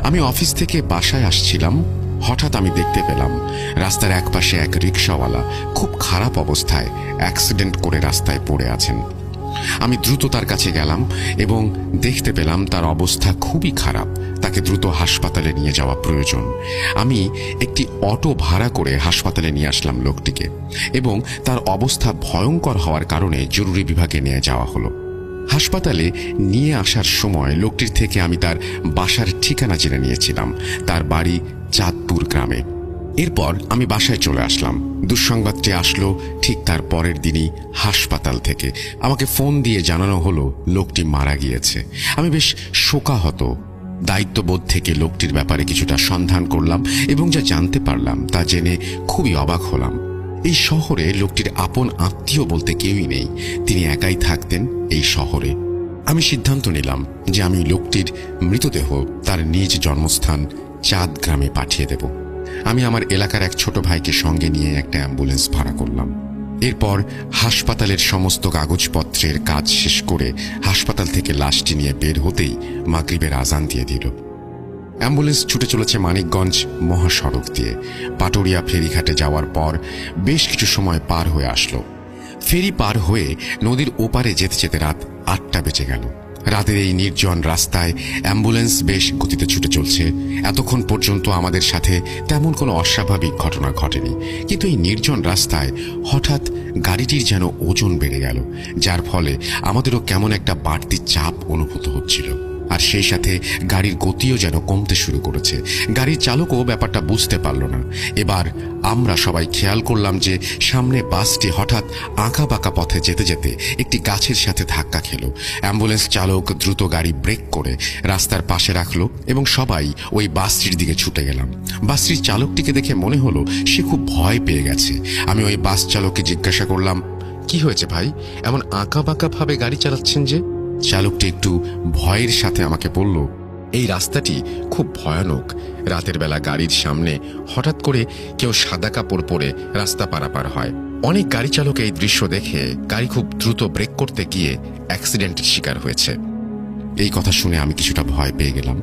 আমি অফিস থেকে বাসায় আসছিলাম, হঠাৎ আমি দেখতে পেলাম রাস্তার একপাশে এক রিকশাওয়ালা খুব খারাপ অবস্থায় অ্যাক্সিডেন্ট করে রাস্তায় পড়ে আছেন। আমি দ্রুত তার কাছে গেলাম এবং দেখতে পেলাম তার অবস্থা খুবই খারাপ, তাকে দ্রুত হাসপাতালে নিয়ে যাওয়া প্রয়োজন। আমি একটি অটো ভাড়া করে হাসপাতালে নিয়ে আসলাম লোকটিকে এবং তার অবস্থা ভয়ঙ্কর হওয়ার কারণে জরুরি বিভাগে নিয়ে যাওয়া হলো। হাসপাতালে নিয়ে আসার সময় লোকটির থেকে আমি তার বাসার ঠিকানা জেনে নিয়েছিলাম। তার বাড়ি চাঁদপুর গ্রামে। এরপর আমি বাসায় চলে আসলাম। দুঃসংবাদটি আসলো ঠিক তার পরের দিনই হাসপাতাল থেকে আমাকে ফোন দিয়ে জানানো হলো লোকটি মারা গিয়েছে। আমি বেশ শোকাহত। দায়িত্ববোধ থেকে লোকটির ব্যাপারে কিছুটা সন্ধান করলাম এবং যা জানতে পারলাম তা জেনে খুবই অবাক হলাম। এই শহরে লোকটির আপন আত্মীয় বলতে কেউই নেই, তিনি একাই থাকতেন এই শহরে। আমি সিদ্ধান্ত নিলাম যে আমি লোকটির মৃতদেহ তার নিজ জন্মস্থান চাঁদ গ্রামে পাঠিয়ে দেব। আমি আমার এলাকার এক ছোট ভাইকে সঙ্গে নিয়ে একটা অ্যাম্বুলেন্স ভাড়া করলাম। এরপর হাসপাতালের সমস্ত কাগজপত্রের কাজ শেষ করে হাসপাতাল থেকে লাশটি নিয়ে বের হতেই মাগরিবের আজান দিয়ে দিল। অ্যাম্বুলেন্স ছুটে চলেছে মানিকগঞ্জ মহাসড়ক দিয়ে। পাটুরিয়া ফেরিঘাটে যাওয়ার পর বেশ কিছু সময় পার হয়ে আসলো। ফেরি পার হয়ে নদীর ওপারে যেতে যেতে রাত 8টা বেজে গেল। রাতের এই নির্জন রাস্তায় অ্যাম্বুলেন্স বেশ গতিতে ছুটে চলছে। এতক্ষণ পর্যন্ত আমাদের সাথে তেমন কোনো অস্বাভাবিক ঘটনা ঘটেনি, কিন্তু এই নির্জন রাস্তায় হঠাৎ গাড়িটির যেন ওজন বেড়ে গেল, যার ফলে আমাদেরও কেমন একটা বাড়তি চাপ অনুভূত হচ্ছিল। আর সেই সাথে গাড়ির গতিও যেন কমতে শুরু করেছে। গাড়ির চালকও ব্যাপারটা বুঝতে পারল না। এবার আমরা সবাই খেয়াল করলাম যে সামনে বাসটি হঠাৎ আঁকা বাঁকা পথে যেতে যেতে একটি গাছের সাথে ধাক্কা খেল। অ্যাম্বুলেন্স চালক দ্রুত গাড়ি ব্রেক করে রাস্তার পাশে রাখলো এবং সবাই ওই বাসটির দিকে ছুটে গেলাম। বাসটির চালকটিকে দেখে মনে হলো সে খুব ভয় পেয়ে গেছে। আমি ওই বাস চালককে জিজ্ঞাসা করলাম, কি হয়েছে ভাই, এমন আঁকা বাঁকা ভাবে গাড়ি চালাচ্ছেন যে? চালকটি একটু ভয়ের সাথে আমাকে বলল, এই রাস্তাটি খুব ভয়ানক। রাতের বেলা গাড়ির সামনে হঠাৎ করে কেউ সাদা কাপড় পরে রাস্তা পারাপার হয়। অনেক গাড়ি চালক এই দৃশ্য দেখে গাড়ি খুব দ্রুত ব্রেক করতে গিয়ে অ্যাক্সিডেন্টের শিকার হয়েছে। এই কথা শুনে আমি কিছুটা ভয় পেয়ে গেলাম।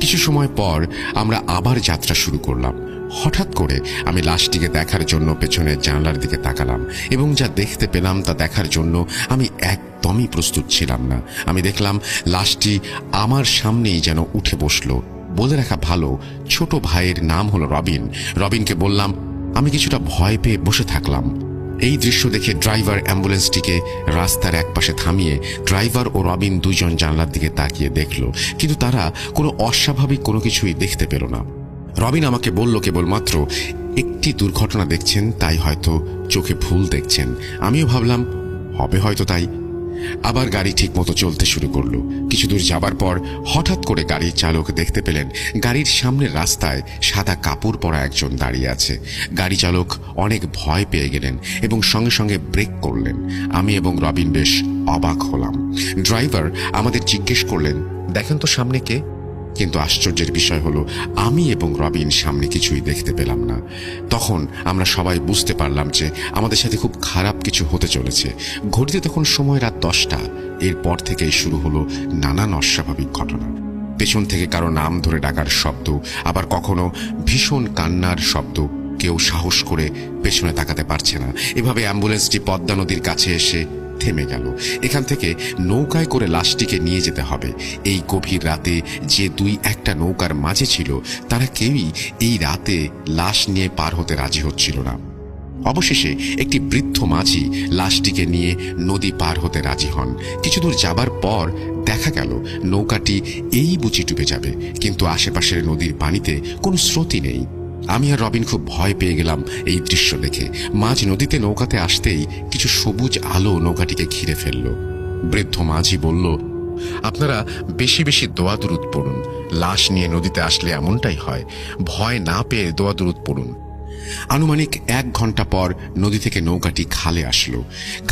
কিছু সময় পর আমরা আবার যাত্রা শুরু করলাম। হঠাৎ করে আমি লাশটিকে দেখার জন্য পেছনের জানালার দিকে তাকালাম এবং যা দেখতে পেলাম তা দেখার জন্য আমি একদমই প্রস্তুত ছিলাম না। আমি দেখলাম লাশটি আমার সামনেই যেন উঠে বসলো। বলে রাখা ভালো, ছোট ভাইয়ের নাম হলো রবিন। রবিনকে বললাম, আমি কিছুটা ভয় পেয়ে বসে থাকলাম। এই দৃশ্য দেখে ড্রাইভার অ্যাম্বুলেন্সটিকে রাস্তার একপাশে থামিয়ে ড্রাইভার ও রবিন দুইজন জানলার দিকে তাকিয়ে দেখল, কিন্তু তারা কোনো অস্বাভাবিক কোনো কিছুই দেখতে পেল না। রবিন আমাকে বলল, কেবলমাত্র একটি দুর্ঘটনা দেখছেন, তাই হয়তো চোখে ভুল দেখছেন। আমিও ভাবলাম হবে হয়তো তাই। আবার গাড়ি ঠিক মতো চলতে শুরু করলো। কিছু দূর যাবার পর হঠাৎ করে গাড়ির চালক দেখতে পেলেন গাড়ির সামনের রাস্তায় সাদা কাপড় পরা একজন দাঁড়িয়ে আছে। গাড়ি চালক অনেক ভয় পেয়ে গেলেন এবং সঙ্গে সঙ্গে ব্রেক করলেন। আমি এবং রবিন বেশ অবাক হলাম। ড্রাইভার আমাদের জিজ্ঞেস করলেন, দেখেন তো সামনে কে? কিন্তু আশ্চর্যের বিষয় হলো আমি এবং রবিন সামনে কিছুই দেখতে পেলাম না। তখন আমরা সবাই বুঝতে পারলাম যে আমাদের সাথে খুব খারাপ কিছু হতে চলেছে। ঘড়িতে তখন সময় রাত 10টা। এরপর থেকেই শুরু হলো নানান অস্বাভাবিক ঘটনা। পেছন থেকে কারো নাম ধরে ডাকার শব্দ, আবার কখনো ভীষণ কান্নার শব্দ। কেউ সাহস করে পেছনে তাকাতে পারছে না। এভাবে অ্যাম্বুলেন্সটি পদ্মা নদীর কাছে এসে থেমে গেল। এখান থেকে নৌকায় করে লাশটিকে নিয়ে যেতে হবে। এই গভীর রাতে যে দুই একটা নৌকার মাঝে ছিল তারা কেউই এই রাতে লাশ নিয়ে পার হতে রাজি হচ্ছিল না। অবশেষে একটি বৃদ্ধ মাঝি লাশটিকে নিয়ে নদী পার হতে রাজি হন। কিছু দূর যাবার পর দেখা গেল নৌকাটি এই বুঝি ডুবে যাবে, কিন্তু আশেপাশের নদীর পানিতে কোনো স্রোতই নেই। আমি আর রবিন খুব ভয় পেয়ে গেলাম এই দৃশ্য দেখে। মাঝ নদীতে নৌকাতে আসতেই কিছু সবুজ আলো নৌকাটিকে ঘিরে ফেলল। বৃদ্ধ মাঝি বলল, আপনারা বেশি বেশি দোয়া দুরুদ পড়ুন। লাশ নিয়ে নদীতে আসলে এমনটাই হয়, ভয় না পেয়ে দোয়া দুরুদ পড়ুন। আনুমানিক 1 ঘন্টা পর নদী থেকে নৌকাটি খালে আসলো।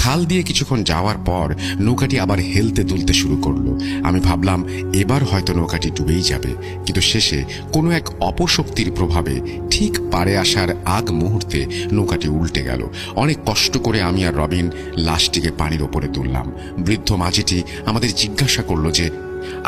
খাল দিয়ে কিছুক্ষণ যাওয়ার পর নৌকাটি আবার হেলতে দুলতে শুরু করলো। আমি ভাবলাম এবার হয়তো নৌকাটি ডুবেই যাবে, কিন্তু শেষে কোনো এক অপশক্তির প্রভাবে ঠিক পাড়ে আসার আগ মুহূর্তে নৌকাটি উল্টে গেল। অনেক কষ্ট করে আমি আর রবিন লাশটিকে পানির ওপরে তুললাম। বৃদ্ধ মাঝিটি আমাদের জিজ্ঞাসা করলো যে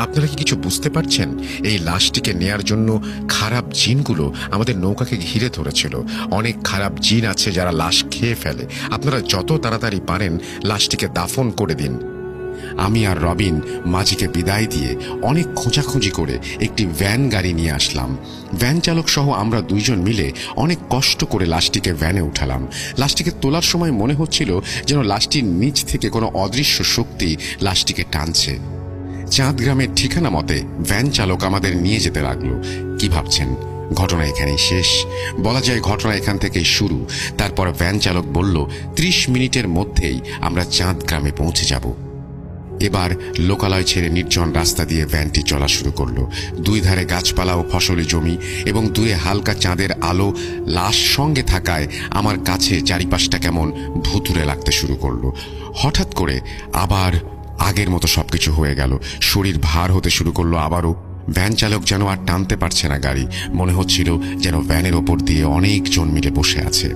আপনারা কি কিছু বুঝতে পারছেন? এই লাশটিকে নেয়ার জন্য খারাপ জিনগুলো আমাদের নৌকাকে ঘিরে ধরেছিল। অনেক খারাপ জিন আছে যারা লাশ খেয়ে ফেলে। আপনারা যত তাড়াতাড়ি পারেন লাশটিকে দাফন করে দিন। আমি আর রবিন মাঝিকে বিদায় দিয়ে অনেক খোঁজাখুঁজি করে একটি ভ্যান গাড়ি নিয়ে আসলাম। ভ্যান চালক সহ আমরা দুইজন মিলে অনেক কষ্ট করে লাশটিকে ভ্যানে উঠালাম। লাশটিকে তোলার সময় মনে হচ্ছিল যেন লাশটির নিচ থেকে কোনো অদৃশ্য শক্তি লাশটিকে টানছে। চাঁদ গ্রামের ঠিকানা মতে ভ্যান চালক আমাদের নিয়ে যেতে লাগলো। কি ভাবছেন? ঘটনা এখানেই শেষ? বলা যায় ঘটনা এখান থেকেই শুরু। তারপর ভ্যান চালক বলল 30 মিনিটের মধ্যেই আমরা চাঁদ গ্রামে পৌঁছে যাব। এবার লোকালয় ছেড়ে নির্জন রাস্তা দিয়ে ভ্যানটি চলা শুরু করলো। দুই ধারে গাছপালা ও ফসলি জমি এবং দুয়ে হালকা চাঁদের আলো লাশ সঙ্গে থাকায় আমার কাছে চারিপাশটা কেমন ভুতুড়ে লাগতে শুরু করলো। হঠাৎ করে আবার আগের মতো সবকিছু হয়ে গেল। শরীর ভার হতে শুরু করলো আবারও। ভ্যান চালক যেন আর টানতে পারছে না গাড়ি। মনে হচ্ছিল যেন ভ্যানের ওপর দিয়ে অনেকজন মিলে বসে আছে।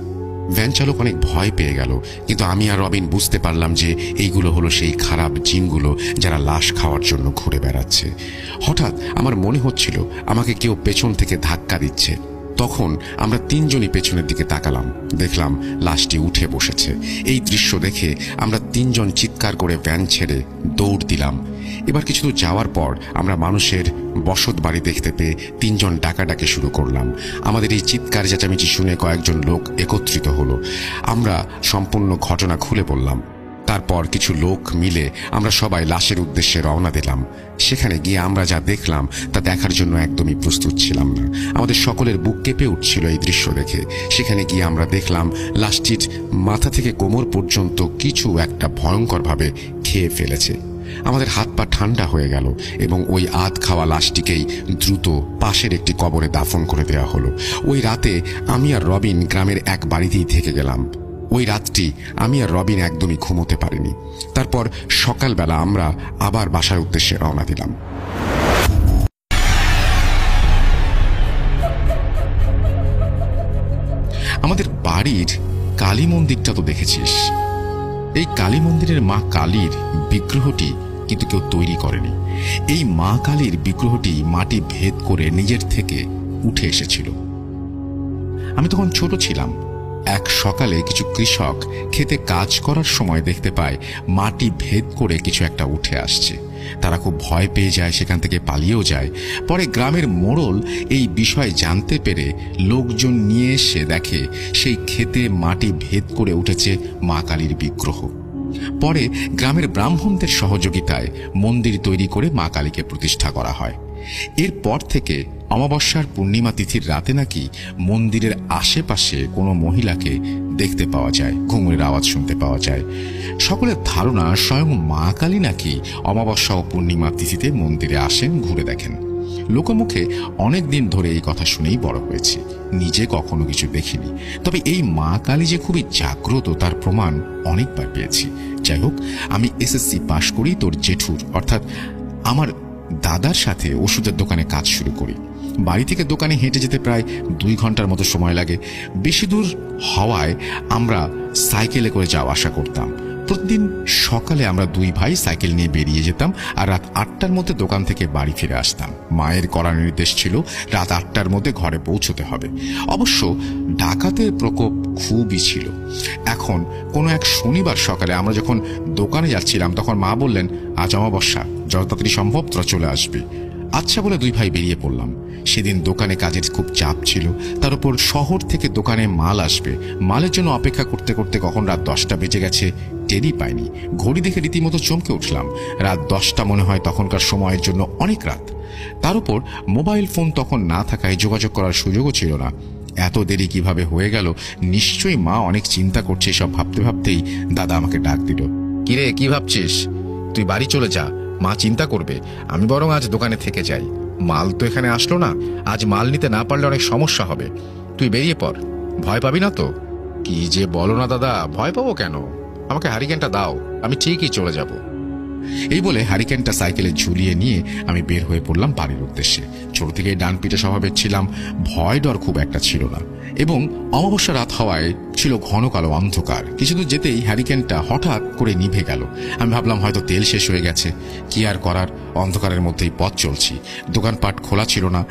ভ্যান চালক অনেক ভয় পেয়ে গেল, কিন্তু আমি আর রবিন বুঝতে পারলাম যে এইগুলো হলো সেই খারাপ জিনগুলো যারা লাশ খাওয়ার জন্য ঘুরে বেড়াচ্ছে। হঠাৎ আমার মনে হচ্ছিল আমাকে কেউ পেছন থেকে ধাক্কা দিচ্ছে। তখন আমরা তিনজনই পেছনের দিকে তাকালাম, দেখলাম লাশটি উঠে বসেছে। এই দৃশ্য দেখে আমরা তিনজন চিৎকার করে ভ্যান ছেড়ে দৌড় দিলাম। এবার কিছু দূর যাওয়ার পর আমরা মানুষের বসত বাড়ি দেখতে পেয়ে তিনজন ডাকাডাকি শুরু করলাম। আমাদের এই চিৎকার চেঁচামেচি শুনে কয়েকজন লোক একত্রিত হলো। আমরা সম্পূর্ণ ঘটনা খুলে বললাম। তারপর কিছু লোক মিলে আমরা সবাই লাশের উদ্দেশ্যে রওনা দিলাম। সেখানে গিয়ে আমরা যা দেখলাম তা দেখার জন্য একদমই প্রস্তুত ছিলাম না। আমাদের সকলের বুক কেঁপে উঠছিল এই দৃশ্য দেখে। সেখানে গিয়ে আমরা দেখলাম লাশটির মাথা থেকে কোমর পর্যন্ত কিছু একটা ভয়ঙ্করভাবে খেয়ে ফেলেছে। আমাদের হাত পা ঠান্ডা হয়ে গেল এবং ওই আধ খাওয়া লাশটিকেই দ্রুত পাশের একটি কবরে দাফন করে দেওয়া হলো। ওই রাতে আমি আর রবিন গ্রামের এক বাড়িতেই থেকে গেলাম। ওই রাতটি আমি আর রবিন একদমই ঘুমোতে পারিনি। তারপর সকালবেলা আমরা আবার বাসার উদ্দেশ্যে রওনা দিলাম। আমাদের বাড়ির কালী মন্দিরটা তো দেখেছিস। এই কালী মন্দিরের মা কালীর বিগ্রহটি কিন্তু কেউ তৈরি করেনি। এই মা কালীর বিগ্রহটি মাটি ভেদ করে নিজের থেকে উঠে এসেছিল। আমি তখন ছোট ছিলাম। এক সকালে কিছু কৃষক খেতে কাজ করার সময় দেখতে পায় মাটি ভেদ করে কিছু একটা উঠে আসছে। তারা খুব ভয় পেয়ে যায়, সেখান থেকে পালিয়েও যায়। পরে গ্রামের মোড়ল এই বিষয় জানতে পেরে লোকজন নিয়ে এসে দেখে সেই ক্ষেতে মাটি ভেদ করে উঠেছে মা কালীর বিগ্রহ। পরে গ্রামের ব্রাহ্মণদের সহযোগিতায় মন্দির তৈরি করে মা কালীকে প্রতিষ্ঠা করা হয়। এরপর থেকে অমাবস্যার পূর্ণিমা তিথির রাতে নাকি মন্দিরের আশেপাশে কোনো মহিলাকে দেখতে পাওয়া যায়, ঘুঙুরের আওয়াজ শুনতে পাওয়া যায়। সকলের ধারণা স্বয়ং মা কালী নাকি অমাবস্যা ও পূর্ণিমা তিথিতে মন্দিরে আসেন, ঘুরে দেখেন। লোকমুখে অনেক দিন ধরে এই কথা শুনেই বড় হয়েছি, নিজে কখনো কিছু দেখিনি। তবে এই মা কালী যে খুবই জাগ্রত তার প্রমাণ অনেকবার পেয়েছি। যাই হোক, আমি এসএসসি পাশ করি তোর জেঠুর অর্থাৎ আমার দাদার সাথে ওষুধের দোকানে কাজ শুরু করি। বাড়ি থেকে দোকানে হেঁটে যেতে প্রায় 2 ঘন্টার মতো সময় লাগে। বেশি দূর হওয়ায় আমরা সাইকেলে করে যাওয়া আসা করতাম। প্রতিদিন সকালে আমরা 2 ভাই সাইকেল নিয়ে বেরিয়ে যেতাম আর রাত 8টার মধ্যে দোকান থেকে বাড়ি ফিরে আসতাম। মায়ের কড়া নির্দেশ ছিল রাত 8টার মধ্যে ঘরে পৌঁছতে হবে। অবশ্য ডাকাতের প্রকোপ খুবই ছিল। এখন কোনো এক শনিবার সকালে আমরা যখন দোকানে যাচ্ছিলাম তখন মা বললেন, আজ অমাবস্যা, যত তাড়াতাড়ি সম্ভব তোরা চলে আসবি। আচ্ছা বলে 2 ভাই বেরিয়ে পড়লাম। সেদিন দোকানে কাজের খুব চাপ ছিল, তার উপর শহর থেকে দোকানে মাল আসবে। মালের জন্য অপেক্ষা করতে করতে কখন রাত 10টা বেজে গেছে টেরই পাইনি। ঘড়ি দেখে রীতিমতো চমকে উঠলাম। রাত 10টা মনে হয় তখনকার সময়ের জন্য অনেক রাত। তার উপর মোবাইল ফোন তখন না থাকায় যোগাযোগ করার সুযোগও ছিল না। এত দেরি কিভাবে হয়ে গেল, নিশ্চয়ই মা অনেক চিন্তা করছে। সব ভাবতে ভাবতেই দাদা আমাকে ডাক দিল। কিরে, কি ভাবছিস? তুই বাড়ি চলে যা, মা চিন্তা করবে। আমি বরং আজ দোকানে থেকে যাই। মাল তো এখানে আসলো না, আজ মাল নিতে না পারলে অনেক সমস্যা হবে। তুই বেরিয়ে পড়, ভয় পাবি না তো? কি যে বলো না দাদা, ভয় পাবো কেন? আমাকে হারিকেনটা দাও, আমি ঠিকই চলে যাব। এই বলে হ্যারিকেনটা সাইকেলে ঝুলিয়ে নিয়ে আমি বের হয়ে পড়লাম বাড়ির উদ্দেশ্যে। ছোট থেকে ডান পিঠে স্বভাবের ছিলাম, ভয় ডর খুব একটা ছিল না, এবং অমাবস্যা রাত হওয়ায় ছিল ঘন কালো অন্ধকার। কিছুদূর যেতেই হ্যারিকেনটা হঠাৎ করে নিভে গেল। আমি ভাবলাম হয়তো তেল শেষ হয়ে গেছে। কি আর করার, অন্ধকারের মধ্যেই পথ চলছি। দোকানপাট খোলা ছিল না।